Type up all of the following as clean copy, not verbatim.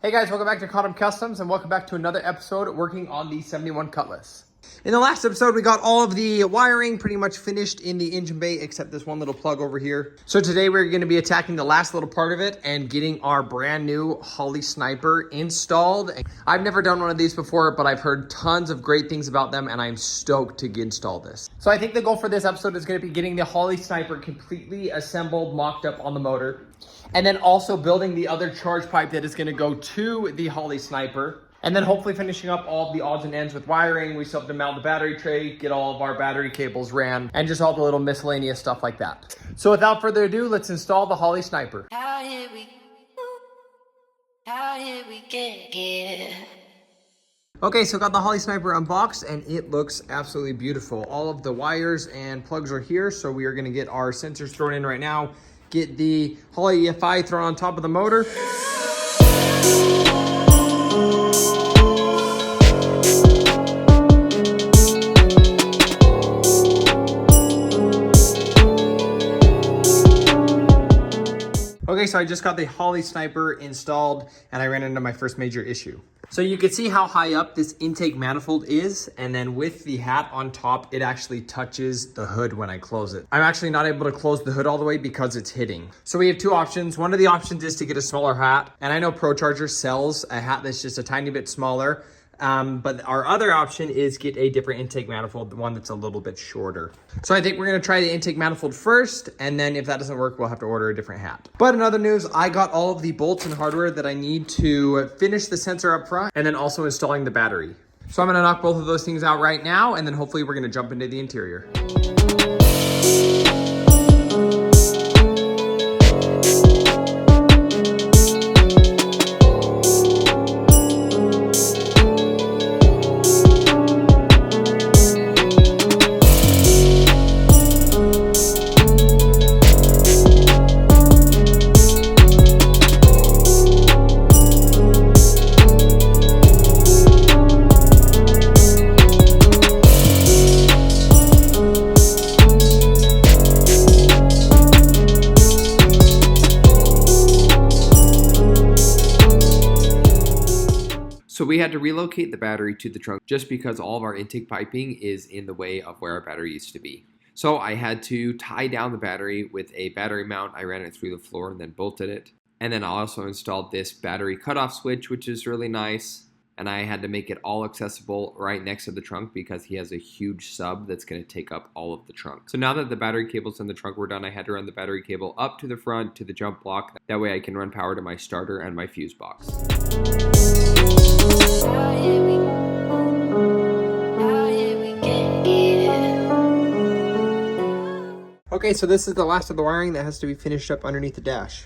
Hey guys, welcome back to Customs and welcome back to another episode working on the 71 Cutlass. In the last episode, we got all of the wiring pretty much finished in the engine bay except this one little plug over here. So today we're going to be attacking the last little part of it and getting our brand new Holley Sniper installed. I've never done one of these before, but I've heard tons of great things about them and I'm stoked to install this. So I think the goal for this episode is going to be getting the Holley Sniper completely assembled, mocked up on the motor. And then also building the other charge pipe that is going to go to the Holley Sniper. And then hopefully finishing up all of the odds and ends with wiring. We still have to mount the battery tray, get all of our battery cables ran, and just all the little miscellaneous stuff like that. So without further ado, let's install the Holley Sniper. How did we get here? Okay, so got the Holley Sniper unboxed and it looks absolutely beautiful. All of the wires and plugs are here, so we are going to get our sensors thrown in right now. Get the Holley EFI thrown on top of the motor. Okay, so I just got the Holley Sniper installed and I ran into my first major issue. So you can see how high up this intake manifold is, and then with the hat on top, it actually touches the hood when I close it. I'm actually not able to close the hood all the way because it's hitting. So we have two options. One of the options is to get a smaller hat, and I know ProCharger sells a hat that's just a tiny bit smaller. But our other option is get a different intake manifold, the one that's a little bit shorter. So I think we're going to try the intake manifold first, and then if that doesn't work, we'll have to order a different hat. But in other news, I got all of the bolts and hardware that I need to finish the sensor up front and then also installing the battery. So I'm going to knock both of those things out right now, and then hopefully we're going to jump into the interior. So we had to relocate the battery to the trunk just because all of our intake piping is in the way of where our battery used to be. So I had to tie down the battery with a battery mount. I ran it through the floor and then bolted it. And then I also installed this battery cutoff switch, which is really nice. And I had to make it all accessible right next to the trunk because he has a huge sub that's going to take up all of the trunk. So now that the battery cables in the trunk were done, I had to run the battery cable up to the front to the jump block. That way I can run power to my starter and my fuse box. Okay, so this is the last of the wiring that has to be finished up underneath the dash.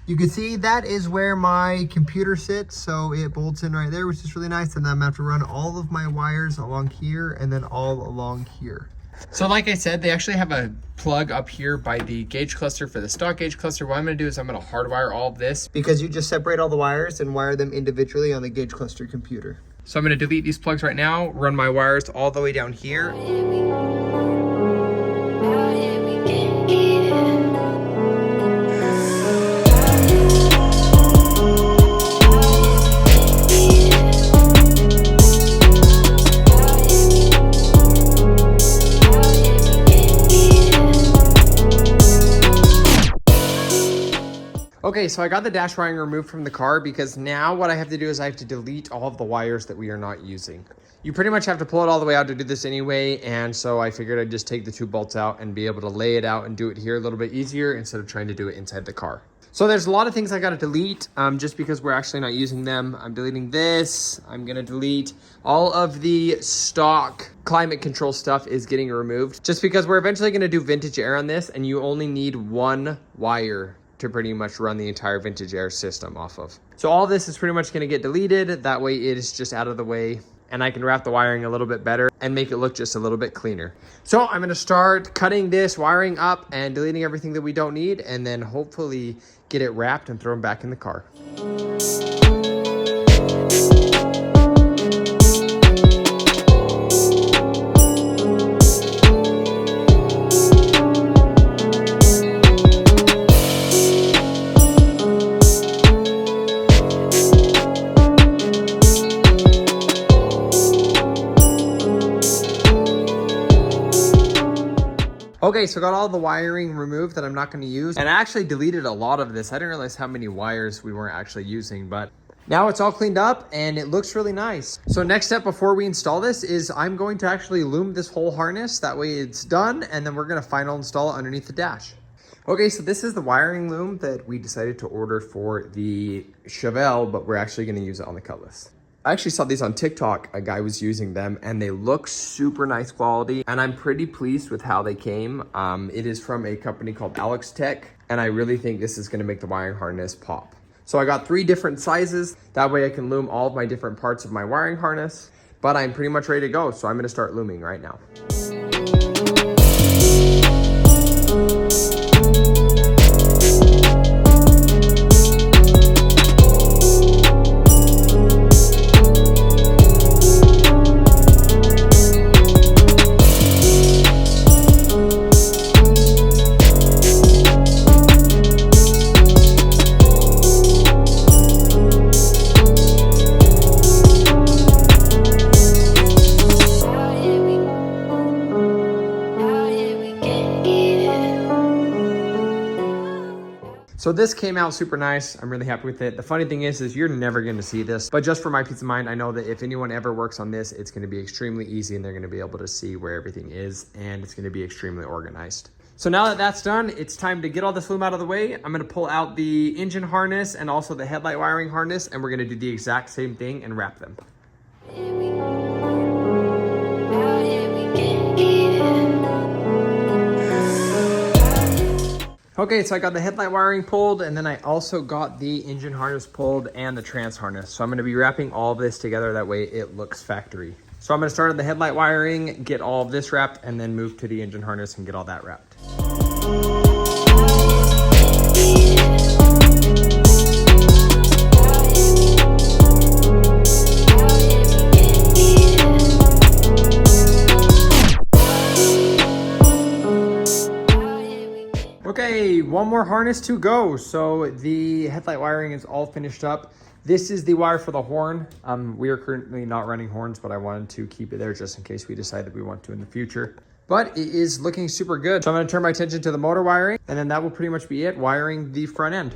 You can see that is where my computer sits, so it bolts in right there, which is really nice. And then I'm gonna have to run all of my wires along here and then all along here. So like I said, they actually have a plug up here by the gauge cluster for the stock gauge cluster. What I'm gonna do is I'm gonna hardwire all of this because you just separate all the wires and wire them individually on the gauge cluster computer. So I'm gonna delete these plugs right now, run my wires all the way down here. Okay, so I got the dash wiring removed from the car because now what I have to do is I have to delete all of the wires that we are not using. You pretty much have to pull it all the way out to do this anyway, and so I figured I'd just take the two bolts out and be able to lay it out and do it here a little bit easier instead of trying to do it inside the car. So there's a lot of things I gotta delete just because we're actually not using them. I'm deleting this. I'm gonna delete all of the stock climate control stuff is getting removed just because we're eventually gonna do vintage air on this and you only need one wire to pretty much run the entire vintage air system off of. So all this is pretty much gonna get deleted. That way it is just out of the way and I can wrap the wiring a little bit better and make it look just a little bit cleaner. So I'm gonna start cutting this wiring up and deleting everything that we don't need and then hopefully get it wrapped and thrown back in the car. Okay, so got all the wiring removed that I'm not going to use. And I actually deleted a lot of this. I didn't realize how many wires we weren't actually using, but now it's all cleaned up and it looks really nice. So next step before we install this is I'm going to actually loom this whole harness. That way it's done, and then we're going to final install it underneath the dash. Okay, so this is the wiring loom that we decided to order for the Chevelle, but we're actually going to use it on the Cutlass. I actually saw these on TikTok. A guy was using them and they look super nice quality, and I'm pretty pleased with how they came. It is from a company called Alex Tech, and I really think this is going to make the wiring harness pop. So I got 3 different sizes. That way I can loom all of my different parts of my wiring harness, but I'm pretty much ready to go. So I'm going to start looming right now. So this came out super nice. I'm really happy with it. The funny thing is you're never going to see this, but just for my peace of mind, I know that if anyone ever works on this, it's going to be extremely easy and they're going to be able to see where everything is, and it's going to be extremely organized. So now that that's done, it's time to get all this loom out of the way. I'm going to pull out the engine harness and also the headlight wiring harness, and we're going to do the exact same thing and wrap them. Okay, so I got the headlight wiring pulled, and then I also got the engine harness pulled and the trans harness. So I'm going to be wrapping all of this together. That way it looks factory. So I'm going to start at the headlight wiring, get all of this wrapped, and then move to the engine harness and get all that wrapped. Okay, one more harness to go. So the headlight wiring is all finished up. This is the wire for the horn. We are currently not running horns, but I wanted to keep it there just in case we decide that we want to in the future. But it is looking super good. So I'm going to turn my attention to the motor wiring, and then that will pretty much be it, wiring the front end.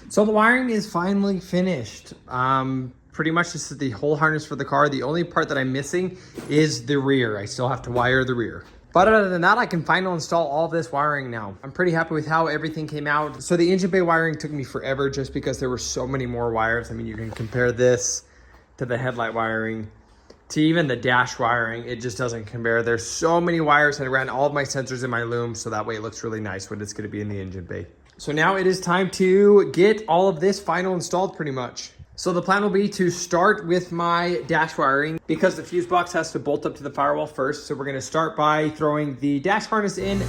So the wiring is finally finished. Pretty much this is the whole harness for the car. The only part that I'm missing is the rear. I still have to wire the rear. But other than that, I can finally install all this wiring now. I'm pretty happy with how everything came out. So the engine bay wiring took me forever just because there were so many more wires. I mean, you can compare this to the headlight wiring, to even the dash wiring. It just doesn't compare. There's so many wires, and I ran all of my sensors in my loom, so that way it looks really nice when it's going to be in the engine bay. So now it is time to get all of this final installed pretty much. So the plan will be to start with my dash wiring because the fuse box has to bolt up to the firewall first. So we're going to start by throwing the dash harness in.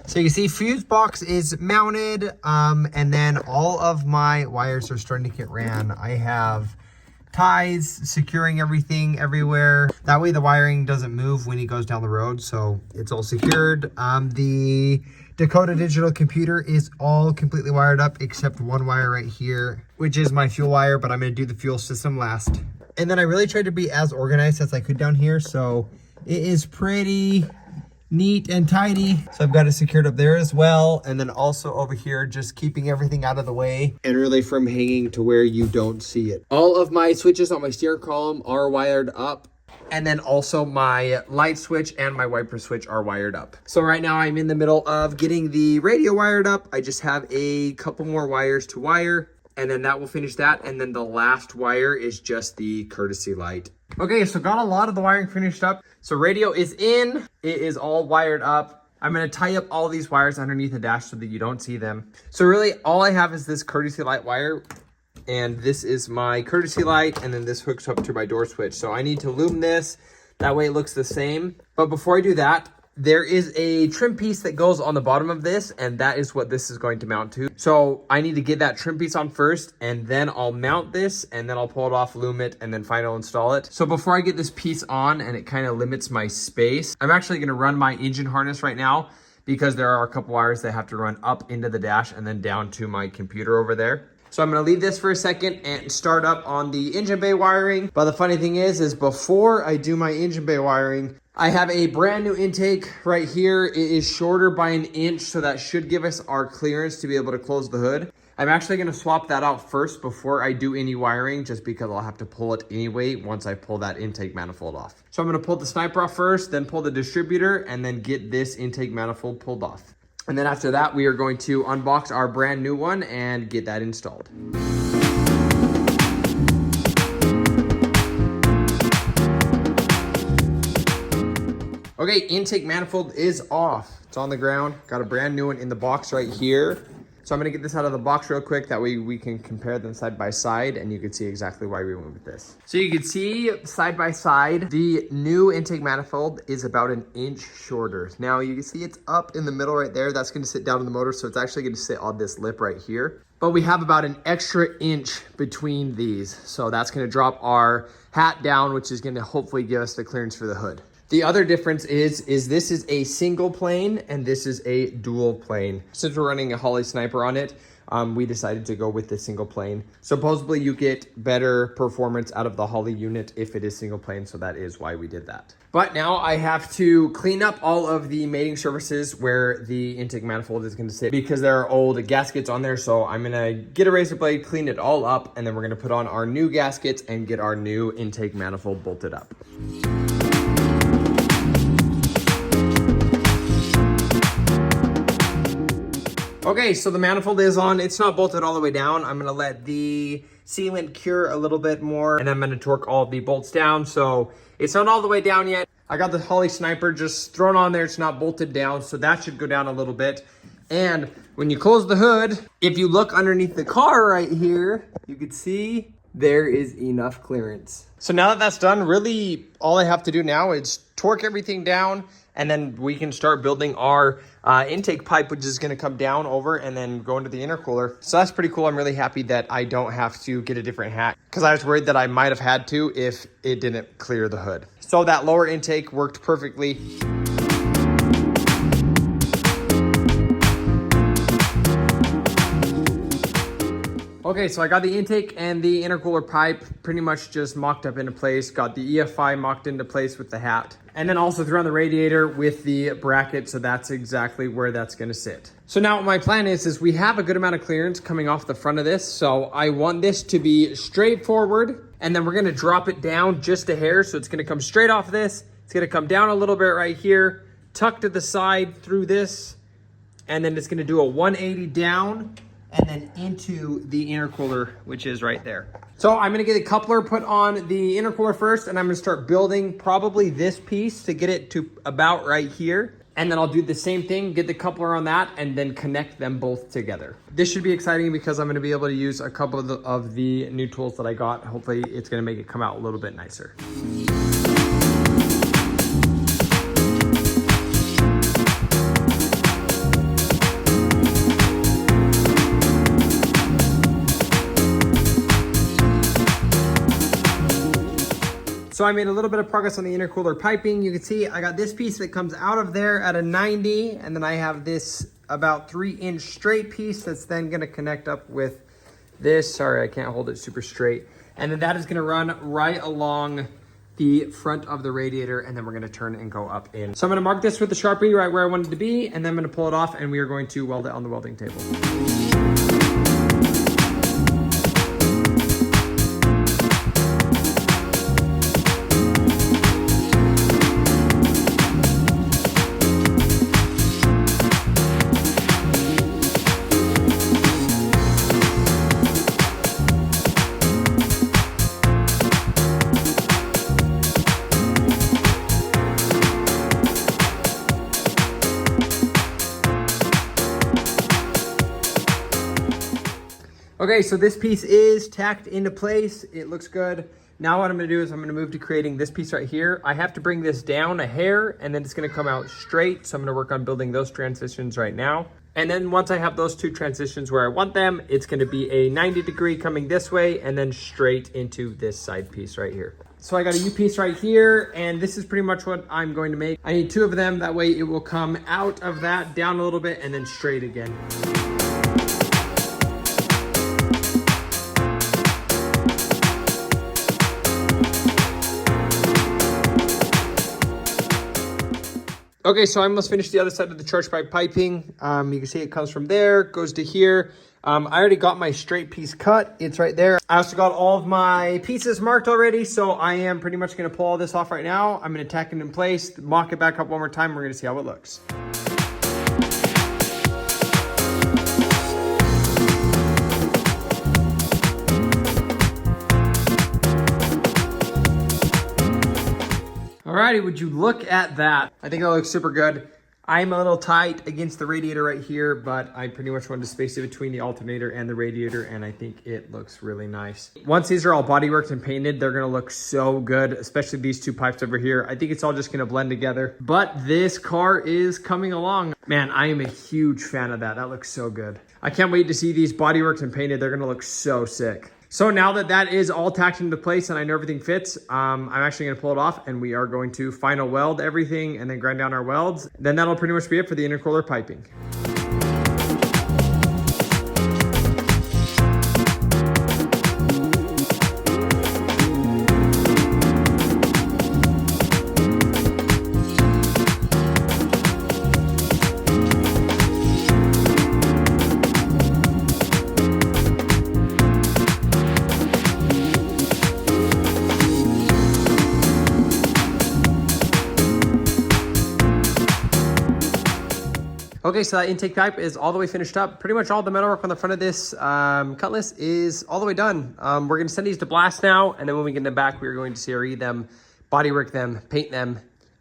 So you can see fuse box is mounted, and then all of my wires are starting to get ran. I have ties securing everything everywhere. That way the wiring doesn't move when he goes down the road, so it's all secured. The Dakota digital computer is all completely wired up except one wire right here, which is my fuel wire, but I'm gonna do the fuel system last. And then I really tried to be as organized as I could down here, so it is pretty neat and tidy. So I've got it secured up there as well. And then also over here, just keeping everything out of the way and really from hanging to where you don't see it. All of my switches on my steer column are wired up. And then also my light switch and my wiper switch are wired up. So right now I'm in the middle of getting the radio wired up. I just have a couple more wires to wire, and then that will finish that. And then the last wire is just the courtesy light. Okay, so got a lot of the wiring finished up. So radio is in, it is all wired up. I'm gonna tie up all these wires underneath the dash so that you don't see them. So really all I have is this courtesy light wire, and this is my courtesy light, and then this hooks up to my door switch. So I need to loom this, that way it looks the same. But before I do that, there is a trim piece that goes on the bottom of this, and that is what this is going to mount to. So I need to get that trim piece on first, and then I'll mount this, and then I'll pull it off, loom it, and then final install it. So before I get this piece on, and it kind of limits my space, I'm actually gonna run my engine harness right now, because there are a couple wires that have to run up into the dash and then down to my computer over there. So I'm gonna leave this for a second and start up on the engine bay wiring. But the funny thing is before I do my engine bay wiring, I have a brand new intake right here. It is shorter by 1 inch, so that should give us our clearance to be able to close the hood. I'm actually gonna swap that out first before I do any wiring, just because I'll have to pull it anyway once I pull that intake manifold off. So I'm gonna pull the sniper off first, then pull the distributor, and then get this intake manifold pulled off. And then after that, we are going to unbox our brand new one and get that installed. Okay, intake manifold is off. It's on the ground. Got a brand new one in the box right here. So I'm gonna get this out of the box real quick. That way we can compare them side by side and you can see exactly why we went with this. So you can see side by side, the new intake manifold is about 1 inch shorter. Now you can see it's up in the middle right there. That's gonna sit down in the motor. So it's actually gonna sit on this lip right here. But we have about an extra inch between these. So that's gonna drop our hat down, which is gonna hopefully give us the clearance for the hood. The other difference is this is a single plane and this is a dual plane. Since we're running a Holley Sniper on it, we decided to go with the single plane. Supposedly you get better performance out of the Holley unit if it is single plane, so that is why we did that. But now I have to clean up all of the mating surfaces where the intake manifold is gonna sit, because there are old gaskets on there. So I'm gonna get a razor blade, clean it all up, and then we're gonna put on our new gaskets and get our new intake manifold bolted up. Okay, so the manifold is on. It's not bolted all the way down. I'm gonna let the sealant cure a little bit more, and I'm gonna torque all the bolts down. So it's not all the way down yet. I got the Holley Sniper just thrown on there. It's not bolted down, so that should go down a little bit. And when you close the hood, if you look underneath the car right here, you can see there is enough clearance. So now that that's done, really all I have to do now is torque everything down, and then we can start building our intake pipe, which is gonna come down over and then go into the intercooler. So that's pretty cool. I'm really happy that I don't have to get a different hat, because I was worried that I might have had to if it didn't clear the hood. So that lower intake worked perfectly. Okay, so I got the intake and the intercooler pipe pretty much just mocked up into place. Got the EFI mocked into place with the hat. And then also threw on the radiator with the bracket, so that's exactly where that's gonna sit. So now what my plan is we have a good amount of clearance coming off the front of this. So I want this to be straightforward, and then we're gonna drop it down just a hair. So it's gonna come straight off this. It's gonna come down a little bit right here, tuck to the side through this, and then it's gonna do a 180 down, and then into the intercooler, which is right there. So I'm gonna get a coupler put on the intercooler first, and I'm gonna start building probably this piece to get it to about right here. And then I'll do the same thing, get the coupler on that, and then connect them both together. This should be exciting because I'm gonna be able to use a couple of the new tools that I got. Hopefully it's gonna make it come out a little bit nicer. So I made a little bit of progress on the intercooler piping. You can see I got this piece that comes out of there at a 90, and then I have this about 3-inch straight piece that's then gonna connect up with this. Sorry, I can't hold it super straight. And then that is gonna run right along the front of the radiator, and then we're gonna turn and go up in. So I'm gonna mark this with the Sharpie right where I want it to be, and then I'm gonna pull it off, and we are going to weld it on the welding table. Okay, so this piece is tacked into place. It looks good. Now what I'm gonna do is I'm gonna move to creating this piece right here. I have to bring this down a hair and then it's gonna come out straight. So I'm gonna work on building those transitions right now. And then once I have those two transitions where I want them, it's gonna be a 90-degree coming this way and then straight into this side piece right here. So I got a U piece right here, and this is pretty much what I'm going to make. I need two of them, that way it will come out of that, down a little bit, and then straight again. Okay, so I almost finished the other side of the charge pipe piping. You can see it comes from there, goes to here. I already got my straight piece cut. It's right there. I also got all of my pieces marked already, so I am pretty much gonna pull all this off right now. I'm gonna tack it in place, mock it back up one more time. We're gonna see how it looks. Alrighty, would you look at that? I think that looks super good. I'm a little tight against the radiator right here, but I pretty much wanted to space it between the alternator and the radiator, and I think it looks really nice. Once these are all bodyworked and painted, they're gonna look so good, especially these two pipes over here. I think it's all just gonna blend together, but this car is coming along. Man, I am a huge fan of that. That looks so good. I can't wait to see these bodyworked and painted. They're gonna look so sick. So now that that is all tacked into place and I know everything fits, I'm actually gonna pull it off and we are going to final weld everything and then grind down our welds. Then that'll pretty much be it for the intercooler piping. Okay, so that intake pipe is all the way finished up. Pretty much all the metalwork on the front of this Cutlass is all the way done. We're gonna send these to blast now, and then when we get in the back, we're going to CRE them, bodywork them, paint them,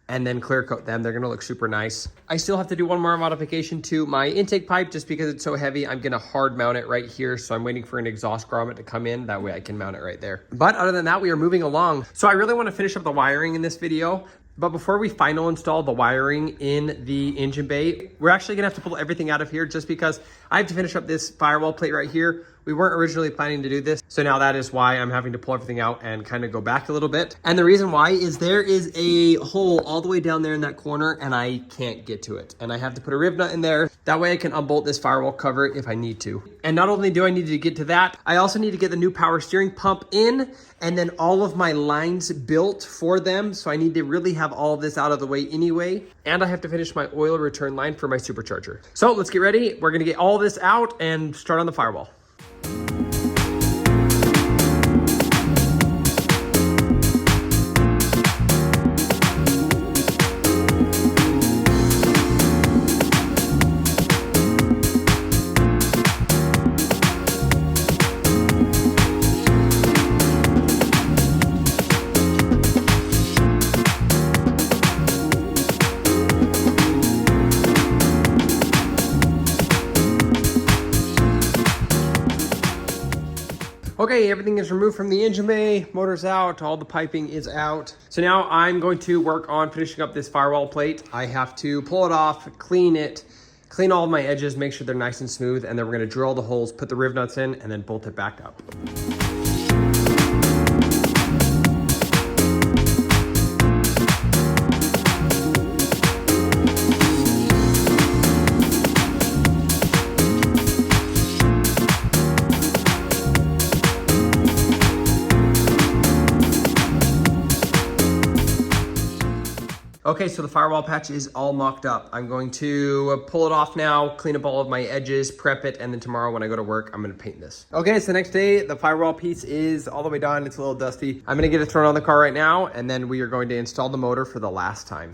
and then clear coat them. They're gonna look super nice. I still have to do one more modification to my intake pipe just because it's so heavy. I'm gonna hard mount it right here, so I'm waiting for an exhaust grommet to come in. That way I can mount it right there. But other than that, we are moving along. So I really wanna finish up the wiring in this video. But before we final install the wiring in the engine bay, we're actually gonna have to pull everything out of here just because I have to finish up this firewall plate right here. We weren't originally planning to do this, so now that is why I'm having to pull everything out and kind of go back a little bit. And the reason why is there is a hole all the way down there in that corner and I can't get to it. And I have to put a rib nut in there. That way I can unbolt this firewall cover if I need to. And not only do I need to get to that, I also need to get the new power steering pump in and then all of my lines built for them. So I need to really have all of this out of the way anyway. And I have to finish my oil return line for my supercharger. So let's get ready. We're gonna get all this out and start on the firewall. Okay, everything is removed from the engine bay, motor's out, all the piping is out. So now I'm going to work on finishing up this firewall plate. I have to pull it off, clean it, clean all of my edges, make sure they're nice and smooth, and then we're gonna drill the holes, put the riv nuts in, and then bolt it back up. Okay, so the firewall patch is all mocked up. I'm going to pull it off now, clean up all of my edges, prep it, and then tomorrow when I go to work, I'm gonna paint this. Okay, it's the next day. The firewall piece is all the way done. It's a little dusty. I'm gonna get it thrown on the car right now, and then we are going to install the motor for the last time.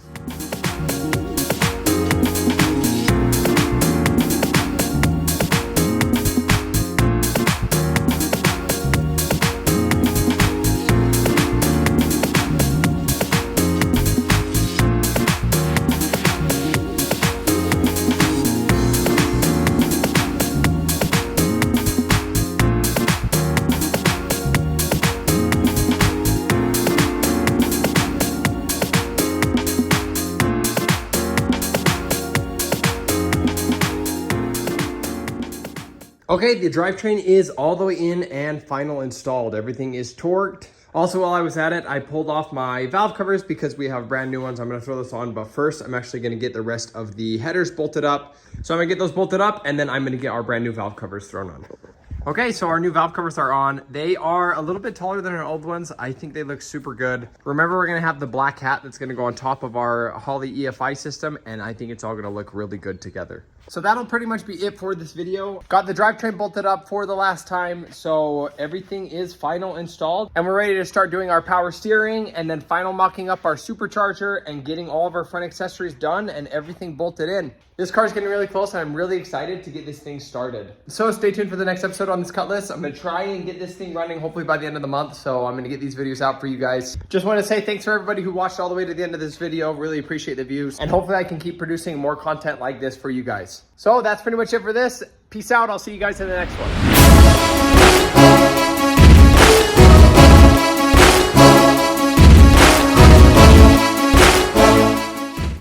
Okay, the drivetrain is all the way in and final installed. Everything is torqued. Also, while I was at it, I pulled off my valve covers because we have brand new ones. I'm gonna throw this on, but first I'm actually gonna get the rest of the headers bolted up. So I'm gonna get those bolted up and then I'm gonna get our brand new valve covers thrown on. Okay, so our new valve covers are on. They are a little bit taller than our old ones. I think they look super good. Remember, we're gonna have the black hat that's gonna go on top of our Holley EFI system, and I think it's all gonna look really good together. So that'll pretty much be it for this video. Got the drivetrain bolted up for the last time, so everything is final installed. And we're ready to start doing our power steering and then final mocking up our supercharger and getting all of our front accessories done and everything bolted in. This car's getting really close and I'm really excited to get this thing started. So stay tuned for the next episode on this Cutlass. I'm gonna try and get this thing running hopefully by the end of the month. So I'm gonna get these videos out for you guys. Just wanna say thanks for everybody who watched all the way to the end of this video. Really appreciate the views. And hopefully I can keep producing more content like this for you guys. So that's pretty much it for this. Peace out. I'll see you guys in the next one.